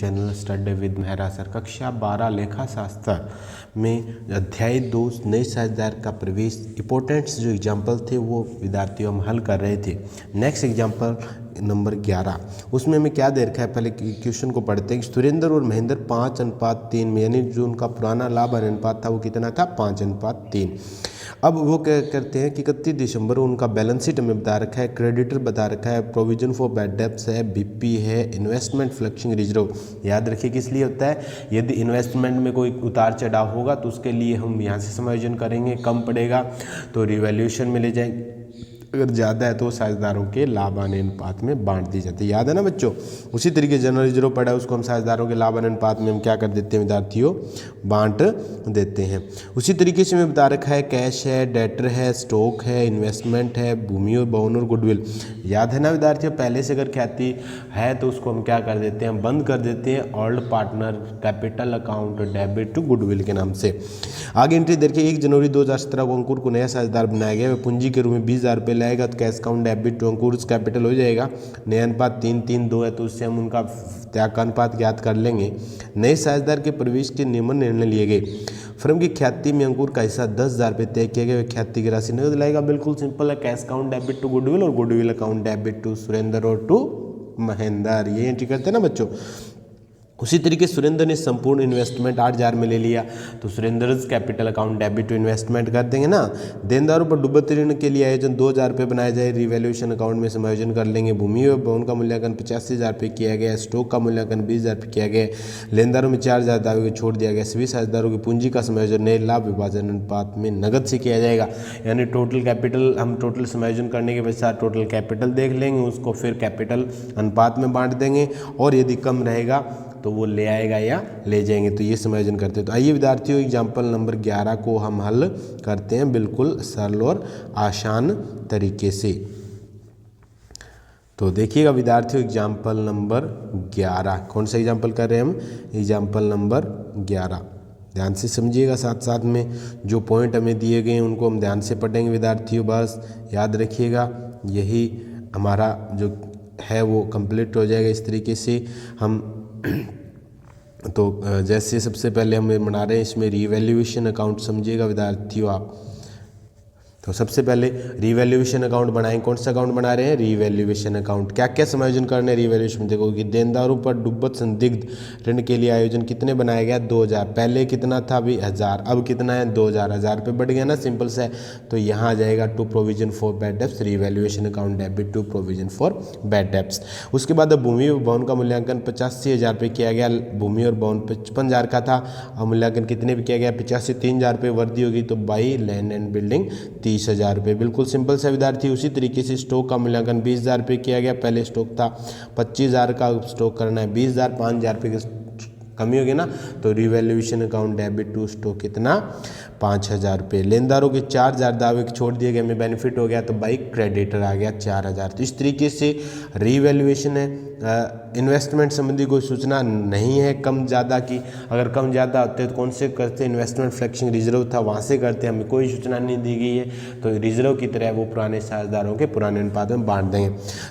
Channel study with Mehra sir. कक्षा 12 लेखा शास्त्र में अध्याय 2 नए साझेदार का प्रवेश इंपॉर्टेंट्स जो एग्जाम्पल थे वो विद्यार्थियों हम हल कर रहे थे। नेक्स्ट एग्जाम्पल नंबर 11, उसमें हमें क्या दे रखा है, पहले क्वेश्चन को पढ़ते हैं कि सुरेंद्र और महेंद्र 5:3 में, यानी जो उनका पुराना लाभ अनुपात था वो कितना था 5:3। अब वो क्या करते हैं कि 31 दिसंबर उनका बैलेंस शीट हमें बता रखा है, क्रेडिटर बता रखा है, प्रोविजन फॉर बैड डेब्ट्स है, बीपी है, इन्वेस्टमेंट फ्लक्चुएटिंग रिजर्व। याद रखिए किस लिए होता है, यदि इन्वेस्टमेंट में कोई उतार चढ़ाव होगा तो उसके लिए हम यहाँ से समायोजन करेंगे, कम पड़ेगा तो रिवैल्यूएशन में ले जाएंगे, अगर ज़्यादा है तो साझेदारों के लाभ अनुपात में बांट दी जाती है। याद है ना बच्चों। उसी तरीके जनरल रिजर्व पड़ा है, उसको हम साझेदारों के लाभ अनुपात में हम क्या कर देते हैं विद्यार्थियों, बांट देते हैं। उसी तरीके से हमें बता रखा है कैश है, डेटर है, स्टॉक है, इन्वेस्टमेंट है, भूमि और भवन और गुडविल। याद है ना विद्यार्थियों, पहले से अगर ख्याति है तो उसको हम क्या कर देते हैं, बंद कर देते हैं old partner capital account debit to goodwill के नाम से। आगे एंट्री देखिए 1 जनवरी 2017 को अंकुर को नया साझेदार बनाया गया, पूंजी के रूप में 20,000 रुपये लाएगा तो cash account debit to Ankur capital हो जाएगा। नया अनुपात 3:3:2 है तो उससे हम उनका त्याग का अनुपात ज्ञात कर लेंगे। नए साझेदार के प्रवेश के नियमन निर्णय लिए गए। फर्म की ख्याति में अंकुर का हिस्सा 10,000 रुपये तय किया गया, ख्याति की राशि नगद लाएगा। बिल्कुल सिंपल है, cash account debit to goodwill और goodwill account debit to Surendra और टू महेंद्र, ये एंट्री करते हैं ना बच्चों। उसी तरीके सुरेंद्र ने संपूर्ण इन्वेस्टमेंट 8,000 में ले लिया तो Surendra capital account debit to investment कर देंगे ना। देनदारों पर डूबत ऋण के लिए आयोजन 2,000 रुपये बनाया जाए, रिवैल्यूएशन अकाउंट में समायोजन कर लेंगे। भूमि और भवन का मूल्यांकन 85,000 रुपये किया गया, स्टॉक का मूल्यांकन 20,000 रुपये किया गया, लेनदारों में 4,000 दावे को छोड़ दिया गया। सभी साझेदारों की पूंजी का समायोजन नए लाभ विभाजन अनुपात में नगद से किया जाएगा। यानी टोटल कैपिटल हम टोटल समायोजन करने के पश्चात टोटल कैपिटल देख लेंगे, उसको फिर कैपिटल अनुपात में बांट देंगे और यदि कम रहेगा तो वो ले आएगा या ले जाएंगे, तो ये समायोजन करते हैं। तो आइए विद्यार्थियों एग्जाम्पल नंबर 11 को हम हल करते हैं बिल्कुल सरल और आसान तरीके से। तो देखिएगा विद्यार्थियों एग्जाम्पल नंबर 11, कौन सा एग्जाम्पल कर रहे हैं हम, एग्जाम्पल नंबर 11। ध्यान से समझिएगा, साथ साथ में जो पॉइंट हमें दिए गए हैं उनको हम ध्यान से पढ़ेंगे विद्यार्थियों। बस याद रखिएगा, यही हमारा जो है वो कंप्लीट हो जाएगा। इस तरीके से हम तो जैसे सबसे पहले हम बना रहे हैं इसमें रिवैल्यूएशन अकाउंट, समझिएगा विद्यार्थियों आप। तो सबसे पहले रिवैल्यूएशन अकाउंट बनाएं। कौन सा अकाउंट बना रहे हैं, रिवैल्यूएशन अकाउंट। क्या क्या समायोजन करने हैं रिवैल्यूएशन, देखो कि देनदारों पर डूबत संदिग्ध ऋण के लिए आयोजन कितने बनाया गया 2,000, पहले कितना था अभी 1,000, अब कितना है 2,000, 1,000 रुपये बढ़ गया ना, सिंपल से। तो यहाँ आ जाएगा to provision for bad debts, revaluation account debit to provision for bad debts. उसके बाद भूमि और भवन का मूल्यांकन 85,000 रुपये किया गया, भूमि और भवन 55,000 का था, और मूल्यांकन कितने भी किया गया 85, 3,000 रुपये वर्दी होगी तो बाई लैंड एंड बिल्डिंग 30,000 रुपये। बिल्कुल सिंपल सा विद्यार्थी। उसी तरीके से स्टॉक का मूल्यांकन 20,000 रुपये किया गया, पहले स्टॉक था 25,000 का, स्टॉक करना है 20,000, 5,000 रुपये की कमी होगी ना, तो revaluation account debit to stock कितना 5,000 रुपये। लेनदारों के 4,000 दावे छोड़ दिए गए, हमें बेनिफिट हो गया तो बाई क्रेडिटर आ गया 4,000। तो इस तरीके से रिवैल्यूएशन है। इन्वेस्टमेंट संबंधी कोई सूचना नहीं है कम ज़्यादा की, अगर कम ज़्यादा होते तो कौन से करते, इन्वेस्टमेंट फ्लक्चुएटिंग रिजर्व था वहाँ से करते, हमें कोई सूचना नहीं दी गई है तो रिजर्व की तरह वो पुराने साझेदारों के पुराने अनुपात में बांट देंगे।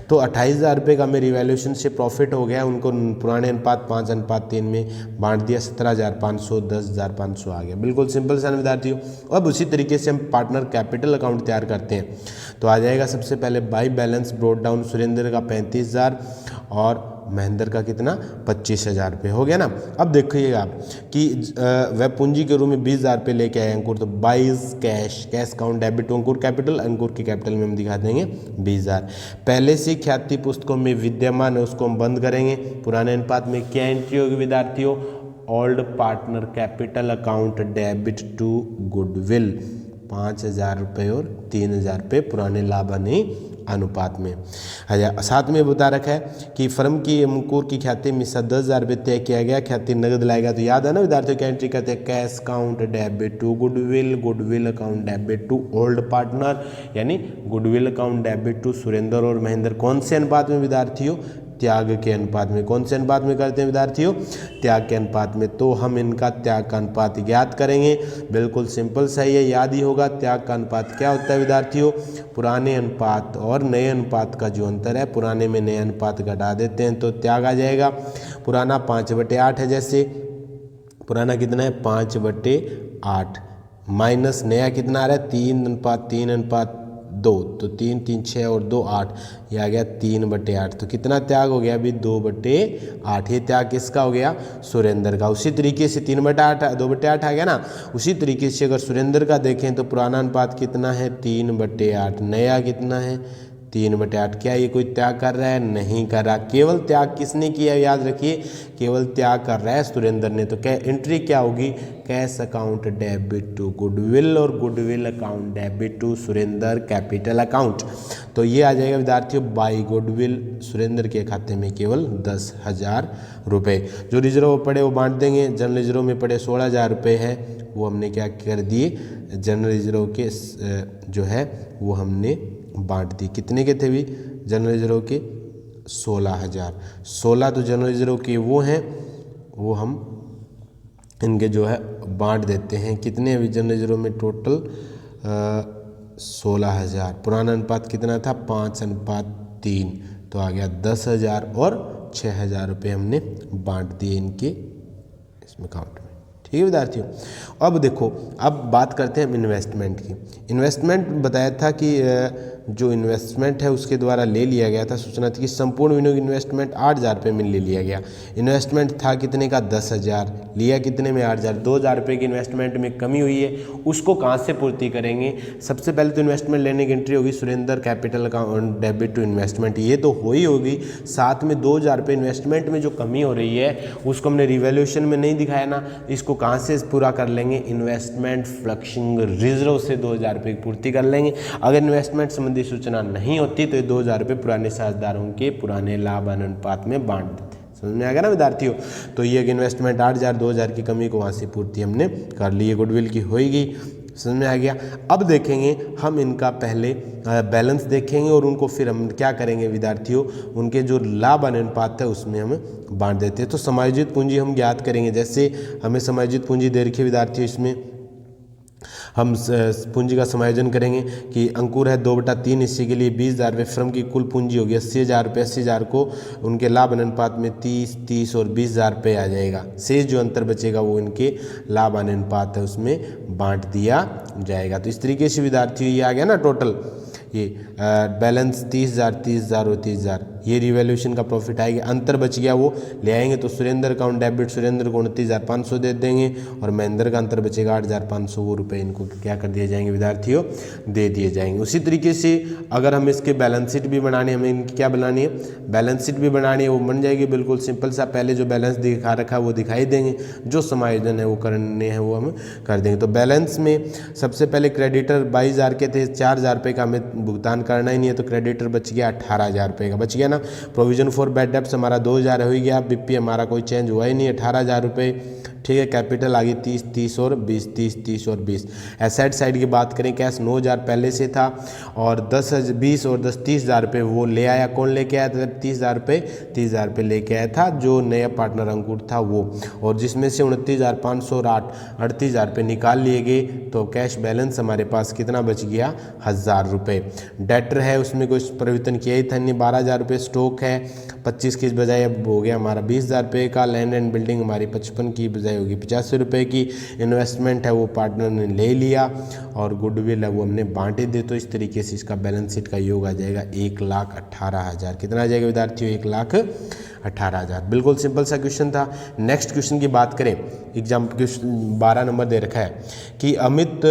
तो 28,000 रुपये का हमें रिवैल्यूएशन से प्रॉफिट हो गया, उनको पुराने अनुपात 5:3 में बांट दिया, 17,500, 10,500 आ गया। बिल्कुल सिंपल सा विद्यार्थियों। अब उसी तरीके से हम पार्टनर कैपिटल अकाउंट तैयार करते हैं। तो आ जाएगा सबसे पहले by balance broad down, Surendra का 35,000 और महेंद्र का कितना 25,000 रुपये हो गया ना। अब देखिएगा आप कि वह पूंजी के रूप में 20,000 रुपये लेके आए अंकुर, तो 22 cash, cash account debit to Ankur capital, Ankur के कैपिटल में हम दिखा देंगे 20,000। पहले से ख्याति पुस्तकों में विद्यमान है उसको हम बंद करेंगे। पुराने अनुपात में क्या एंट्री होगी विद्यार्थियों, old partner capital account debit to goodwill 5,000 रुपये और 3,000 रुपये पुराने लाभानी अनुपात में। साथ में बता रखा है कि फर्म की अंकुर की ख्याति में हिस्सा 10,000 रुपये तय किया गया, ख्याति नगद लाएगा। तो याद है ना विद्यार्थियों क्या एंट्री करते हैं, cash account debit to goodwill, goodwill account debit to old partner, यानी goodwill account debit to Surendra और महेंद्र। कौन से अनुपात में विद्यार्थियों, त्याग के अनुपात में। कौन से अनुपात में करते हैं विद्यार्थियों? त्याग के अनुपात में। तो हम इनका त्याग का अनुपात ज्ञात करेंगे। बिल्कुल सिंपल सही है, याद ही होगा। त्याग का अनुपात क्या होता है विद्यार्थियों? पुराने अनुपात और नए अनुपात का जो अंतर है, पुराने में नए अनुपात घटा देते हैं तो त्याग आ जाएगा। पुराना 5/8 है, जैसे पुराना कितना है 5/8 माइनस नया कितना आ रहा है 3:3:2, तो 3 3 6 और 2 8, ये आ गया 3/8। तो कितना त्याग हो गया अभी 2/8। ये त्याग किसका हो गया? सुरेंद्र का। उसी तरीके से 3/8 2/8 आ गया ना। उसी तरीके से अगर सुरेंद्र का देखें तो पुराना अनुपात कितना है 3/8, नया कितना है 3/8। क्या ये कोई त्याग कर रहा है? नहीं कर रहा। केवल त्याग किसने किया? याद रखिए, केवल त्याग कर रहा है सुरेंद्र ने। तो क्या एंट्री क्या होगी? Cash account debit to goodwill और goodwill account debit to Surendra capital account. तो ये आ जाएगा विद्यार्थियों बाई गुडविल सुरेंद्र के खाते में केवल 10,000 रुपये। जो रिजर्व पड़े वो बांट देंगे। जनरल रिजर्व में पड़े 16,000 रुपये है, वो हमने क्या कर दिए? जनरल रिजर्व के जो है वो हमने बांट दी। कितने के थे भी जनरल रिजर्व के? 16,000। 16 तो जनरल रिजर्व के वो हैं, वो हम इनके जो है बांट देते हैं। कितने अभी जनरल रिजर्व में टोटल? 16,000। पुराना अनुपात कितना था? 5:3, तो आ गया 10,000 और 6,000 रुपये हमने बांट दिए इनके इसमें अकाउंट में। ठीक है विद्यार्थियों। अब देखो, अब बात करते हैं हम इन्वेस्टमेंट की। इन्वेस्टमेंट बताया था कि जो इन्वेस्टमेंट है उसके द्वारा ले लिया गया था, सूचना थी कि संपूर्ण विनियोग इन्वेस्टमेंट 8,000 रुपये में ले लिया गया। इन्वेस्टमेंट था कितने का? 10,000। लिया कितने में? 8,000। 2,000 रुपये की इन्वेस्टमेंट में कमी हुई है, उसको कहाँ से पूर्ति करेंगे? सबसे पहले तो इन्वेस्टमेंट लेने की एंट्री होगी Surendra capital account debit to investment, ये तो हो ही होगी। साथ में 2,000 रुपये इन्वेस्टमेंट में जो कमी हो रही है उसको हमने रिवैल्यूएशन में नहीं दिखाया ना, इसको कहाँ से पूरा कर लेंगे? इन्वेस्टमेंट फ्लक्शिंग रिजर्व से 2,000 रुपये की पूर्ति कर लेंगे। अगर इन्वेस्टमेंट संबंधी सूचना नहीं होती तो ये 2,000 रुपये पुराने साझेदारों के पुराने लाभ अनुपात में बांट देते। समझ में आ गया ना विद्यार्थियों? तो ये इन्वेस्टमेंट 8,000 2,000 की कमी को वहाँ से पूर्ति हमने कर ली है, गुडविल की होएगी। समझ में आ गया? अब देखेंगे हम इनका पहले बैलेंस देखेंगे और उनको फिर हम क्या करेंगे विद्यार्थियों, उनके जो लाभ अनुपात है उसमें हम बांट देते हैं। तो समायोजित पूंजी हम ज्ञात करेंगे। जैसे हमें समायोजित पूंजी दे रखी है विद्यार्थियों, इसमें हम पूंजी का समायोजन करेंगे कि अंकुर है 2/3 हिस्से के लिए 20,000 रुपये, फर्म की कुल पूंजी होगी 80,000 रुपये। 80,000 को उनके लाभ अनुपात में 30 30 और 20,000 रुपये आ जाएगा। शेष जो अंतर बचेगा वो इनके लाभ अनुपात है उसमें बांट दिया जाएगा। तो इस तरीके से विद्यार्थियों ये आ गया ना टोटल, ये बैलेंस 30,000 30,000 और 30,000, ये रिवैल्यूएशन का प्रॉफिट आएगा। अंतर बच गया वो ले आएंगे तो सुरेंद्र अकाउंट डेबिट सुरेंद्र को 29,500 दे देंगे और महेंद्र का अंतर बचेगा 8,500, वो रुपये इनको क्या कर दिए जाएंगे विद्यार्थियों? दे दिए जाएंगे। उसी तरीके से अगर हम इसके बैलेंस शीट भी बनानी है, हमें इनकी क्या बनानी है? बैलेंस शीट भी बनानी है, वो बन जाएगी बिल्कुल सिंपल सा। पहले जो बैलेंस दिखा रखा है वो दिखाई देंगे, जो समायोजन है वो करने हैं वो हम कर देंगे। तो बैलेंस में सबसे पहले क्रेडिटर 22,000 के थे, 4,000 रुपये का हमें भुगतान करना ही नहीं है, तो क्रेडिटर बच गया 18,000 रुपये का बच गया ना। प्रोविजन फॉर बैड डेब्ट्स हमारा 2,000 हो ही गया। बीपी हमारा कोई चेंज हुआ ही नहीं, 18,000 रुपये। ठीक है, कैपिटल आ गई 30 30 और 20 30 30 और 20। एसेट साइड की बात करें, कैश 9,000 पहले से था और 20 और 10 30,000 रुपये वो ले आया। कौन लेके आया था? 30,000 रुपये 30,000 रुपये लेके आया था जो नया पार्टनर अंकुर था वो, और जिसमें से 29,500 और 38,000 रुपये निकाल लिए गए। तो कैश बैलेंस हमारे पास कितना बच गया? 1,000 रुपये। डेटर है उसमें कुछ परिवर्तन किया ही था नहीं, 12,000 रुपये। स्टॉक है 25 की बजाय अब हो गया हमारा 20,000 रुपये का। लैंड एंड बिल्डिंग हमारी 55 की बजाय होगी 85 रुपये की। इन्वेस्टमेंट है वो पार्टनर ने ले लिया और गुडविल है वो हमने बांटे दे। तो इस तरीके से इसका बैलेंस शीट का योग आ जाएगा 1,18,000। कितना आ जाएगा विद्यार्थियों? 1,18,000। बिल्कुल सिंपल सा क्वेश्चन था। नेक्स्ट क्वेश्चन की बात करें, एग्जाम क्वेश्चन 12 नंबर दे रखा है कि अमित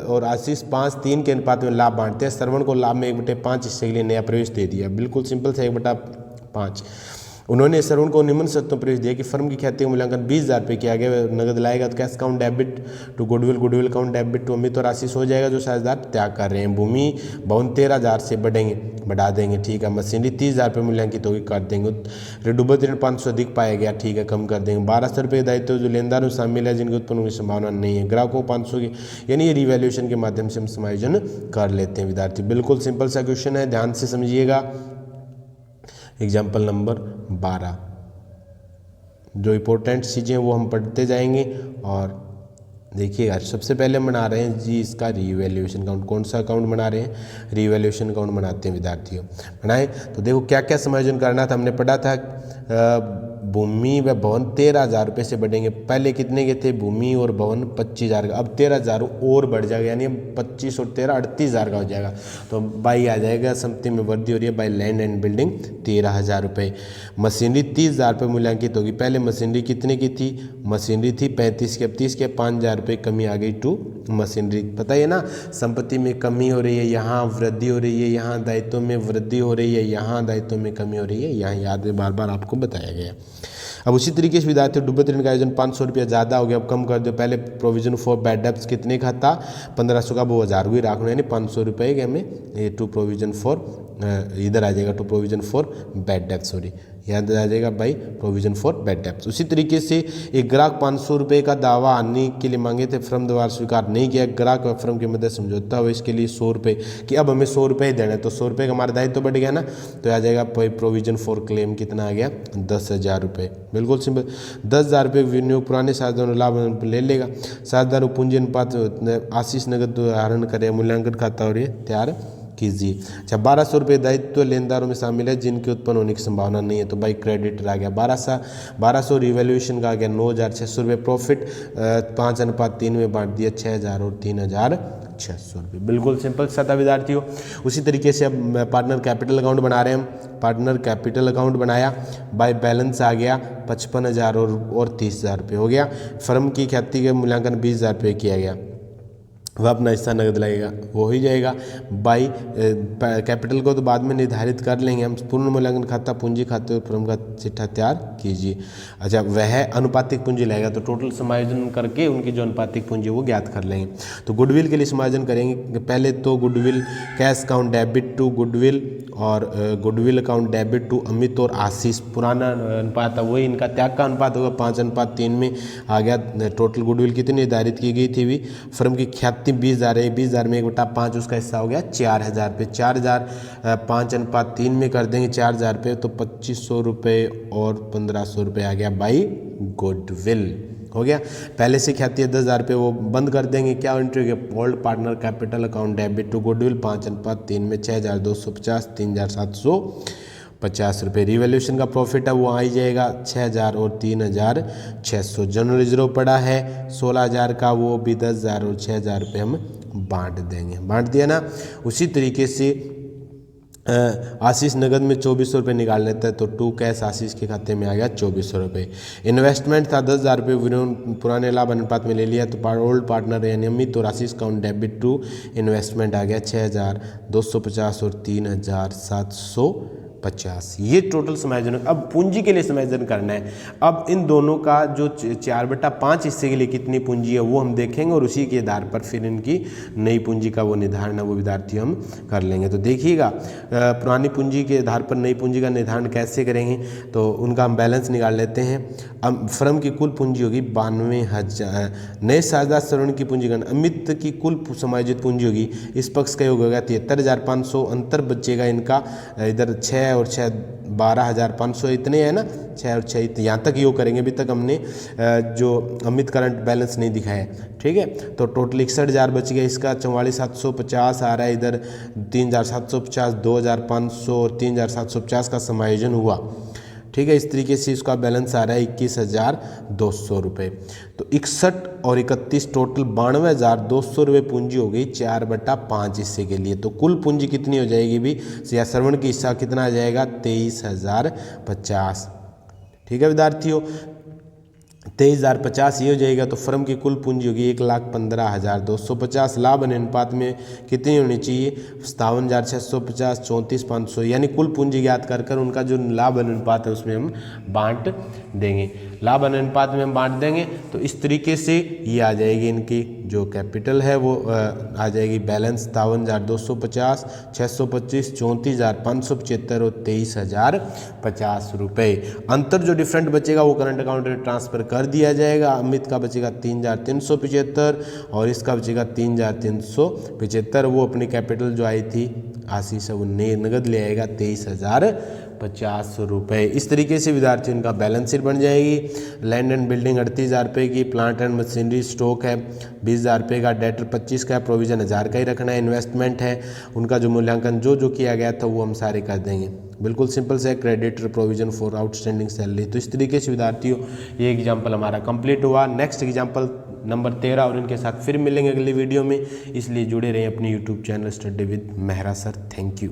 और आशीष 5:3 के अनुपात में लाभ बांटते हैं। श्रवण को लाभ में 1/5 हिस्से के लिए नया प्रवेश दे दिया। बिल्कुल सिंपल सा 1/5। उन्होंने श्रवण को निम्न शर्तों प्रवेश दिया कि फर्म की ख्याति का मूल्यांकन 20,000 रुपये किया गया, नगद लाएगा तो cash account debit to goodwill, goodwill account debit to Amit और आशीष हो जाएगा जो साझेदार त्याग कर रहे हैं। भूमि भवन 13,000 से बढ़ा देंगे। ठीक है, मशीनरी 30,000 रुपये मूल्यांकित होगी, कर देंगे। रिडूबल ऋण 500 अधिक पाया गया, ठीक है, कम कर देंगे। 1,200 रुपये दायित्व जो लेनदार में शामिल है जिनके उत्पन्न होने की संभावना नहीं है। ग्राहकों को 500 की, यानी ये रिवैल्यूएशन के माध्यम से हम समायोजन कर लेते हैं विद्यार्थी। बिल्कुल सिंपल सा क्वेश्चन है, ध्यान से समझिएगा। Example number 12। जो इम्पोर्टेंट चीज़ें वो हम पढ़ते जाएंगे। और देखिएगा सबसे पहले हम बना रहे हैं जी इसका रीवैल्यूएशन अकाउंट। कौन सा अकाउंट बना रहे हैं? रीवैल्यूएशन अकाउंट बनाते हैं विद्यार्थियों। बनाए तो देखो क्या क्या समायोजन करना था। हमने पढ़ा था भूमि व भवन 13,000 रुपये से बढ़ेंगे। पहले कितने के थे? भूमि और भवन 25,000 का, अब 13,000 और बढ़ जाएगा, यानी 25 और 13 38,000 का हो जाएगा। तो बाई आ जाएगा, संपत्ति में वृद्धि हो रही है बाई लैंड एंड बिल्डिंग 13,000 रुपये। मशीनरी 30,000 रुपये मूल्यांकित होगी। पहले मशीनरी कितने की थी? मशीनरी थी 35 की, अब 30 के 5,000 रुपये कमी आ गई टू मशीनरी। पता है ना, संपत्ति में कमी हो रही है, यहाँ वृद्धि हो रही है, यहाँ दायित्व में वृद्धि हो रही है, यहाँ दायित्व में कमी हो रही है, यहाँ याद बार बार आपको बताया गया। अब उसी तरीके से विद्यार्थियों डूबत ऋण का आयोजन 500 रुपया ज़्यादा हो गया, अब कम कर दो। पहले प्रोविजन फॉर बैड डेब्ट्स कितने का था? 1500 का, वो 1000 भी रखना, यानी 500 रुपये के हमें ये टू प्रोविजन फॉर इधर आ जाएगा to provision for bad debts, sorry याद आ जाएगा by provision for bad debts. उसी तरीके से एक ग्राहक 500 रुपये का दावा आने के लिए मांगे थे, फर्म द्वारा स्वीकार नहीं किया। ग्राहक व फर्म के मध्य समझौता हो, इसके लिए 100 रुपये कि अब हमें 100 रुपये ही देना है, तो 100 रुपये का हमारा दायित्व बढ़ गया ना, तो आ जाएगा प्रोविजन फॉर क्लेम कितना आ गया? 10,000 रुपये। बिल्कुल सिंपल। 10,000 रुपये विनियोग पुराने साधनों लाभ ले लेगा। साधारण पूंजी अनुपात आशीष नगद धारण करे, मूल्यांकन खाता और ये तैयार कीजिए। अच्छा 1200 रुपये दायित्व लेनदारों में शामिल है जिनके उत्पन्न होने की संभावना नहीं है, तो बाई क्रेडिट आ गया 1200 रिवैल्यूएशन का आ गया 9,600 रुपये। प्रॉफिट 5:3 में बांट दिया 6,000 और 3,600 रुपये। बिल्कुल सिंपल सा था विद्यार्थियों। उसी तरीके से अब पार्टनर कैपिटल अकाउंट बना रहे हैं हम। पार्टनर कैपिटल अकाउंट बनाया, बाय बैलेंस आ गया 55,000 और 30,000 रुपये हो गया। फर्म की ख्याति का मूल्यांकन 20,000 रुपये किया गया, वह अपना हिस्सा नगद लगेगा, वो ही जाएगा। बाई कैपिटल को तो बाद में निर्धारित कर लेंगे हम। पूर्ण मूल्यांकन खाता पूंजी खाते और फर्म का चिट्ठा तैयार कीजिए। अच्छा वह अनुपातिक पूंजी लगेगा, तो टोटल समायोजन करके उनकी जो अनुपातिक पूंजी वो ज्ञात कर लेंगे। तो गुडविल के लिए समायोजन करेंगे। पहले तो goodwill cash account debit to goodwill और goodwill account debit to Amit और आशीष। पुराना अनुपात है वही इनका त्याग का अनुपात होगा, 5:3 में आ गया। टोटल गुडविल कितनी निर्धारित की गई थी भी? फर्म की ख्याति 20,000 है, 20,000 में 1/5 उसका हिस्सा हो गया 4,000 रुपये। 4,000 5:3 में कर देंगे 4,000 रुपये, तो 2,500 रुपये और 1,500 रुपये आ गया बाई गुडविल हो गया। पहले से ख्याति है 10,000 रुपये, वो बंद कर देंगे। क्या एंट्री हो गया? Old partner capital account debit to goodwill 5:3 में 6,250 3,750 रुपये। रिवैल्यूएशन का प्रॉफिट है वो आ ही जाएगा 6,000 और 3,600। जनरल रिजर्व पड़ा है 16,000 का, वो भी 10,000 और 6,000 रुपये हम बांट देंगे। बांट दिया ना। उसी तरीके से आशीष नगद में 2,400 रुपये निकाल लेता है, तो टू कैश आशीष के खाते में आ गया 2,400 रुपये। इन्वेस्टमेंट था 10,000 रुपये, पुराने लाभ अनुपात में ले लिया, तो ओल्ड पार्टनर यानी अमित और आशीष अकाउंट डेबिट टू इन्वेस्टमेंट आ गया 6,250 और 3,750। ये टोटल समायोजन। अब पूंजी के लिए समायोजन करना है। अब इन दोनों का जो 4/5 हिस्से के लिए कितनी पूंजी है वो हम देखेंगे, और उसी के आधार पर फिर इनकी नई पूंजी का वो निर्धारण है वो विद्यार्थी हम कर लेंगे। तो देखिएगा पुरानी पूंजी के आधार पर नई पूंजी का निर्धारण कैसे करेंगे, तो उनका हम बैलेंस निकाल लेते हैं। अब फर्म की कुल पूंजी होगी 92,000। नए साझेदार श्रवण की पूंजी गण अमित की कुल समायोजित पूंजी होगी, इस पक्ष का योग होगा 73,500। अंतर बचेगा इनका इधर 6 और 6 12,500 इतने है ना, 6 और 6 यहाँ तक योग करेंगे। अभी तक हमने जो अमित करंट बैलेंस नहीं दिखाया, ठीक है। तो टोटल 61,000 बच गया। इसका 44,750 आ रहा है, इधर 3,750 2,500 और 3,750 का समायोजन हुआ, ठीक है। इस तरीके से इसका बैलेंस आ रहा है 21,200 रुपये। तो 61 और 31 टोटल 92,200 रुपये पूंजी हो गई 4/5 हिस्से के लिए। तो कुल पूंजी कितनी हो जाएगी भी? या श्रवण की हिस्सा कितना आ जाएगा? 23,050, ठीक है विद्यार्थियों। 23,050 ये हो जाएगा। तो फर्म की कुल पूंजी होगी 1,15,250। लाभ अनुपात में कितनी होनी चाहिए? 57,650 34,500, यानी कुल पूंजी ज्ञात कर उनका जो लाभ अनुपात है उसमें हम बांट देंगे। लाभ अनुपात में हम बांट देंगे, तो इस तरीके से ये आ जाएगी इनकी जो कैपिटल है वो आ जाएगी बैलेंस 57,250 625 34,575 और 23,050 रुपये। अंतर जो डिफरेंट बचेगा वो करंट अकाउंट में ट्रांसफर कर दिया जाएगा। अमित का बचेगा 3,375 और इसका बचेगा 3,375। वो अपनी कैपिटल जो आई थी आशीष है वो नगद ले आएगा 23,050। 50 रुपये। इस तरीके से विद्यार्थी उनका बैलेंस शीट बन जाएगी। लैंड एंड बिल्डिंग 38,000 रुपये की, प्लांट एंड मशीनरी स्टॉक है 20,000 रुपये का, डेटर 25 का है, प्रोविजन 1000 का ही रखना है, इन्वेस्टमेंट है उनका जो मूल्यांकन जो किया गया था वो हम सारे कर देंगे। बिल्कुल सिंपल से, creditor provision for outstanding salary. तो इस तरीके से विद्यार्थियों ये एग्जाम्पल हमारा कंप्लीट हुआ। नेक्स्ट एग्जाम्पल नंबर 13 और इनके साथ फिर मिलेंगे अगली वीडियो में, इसलिए जुड़े रहें अपनी YouTube channel study with Mehra sir. Thank you.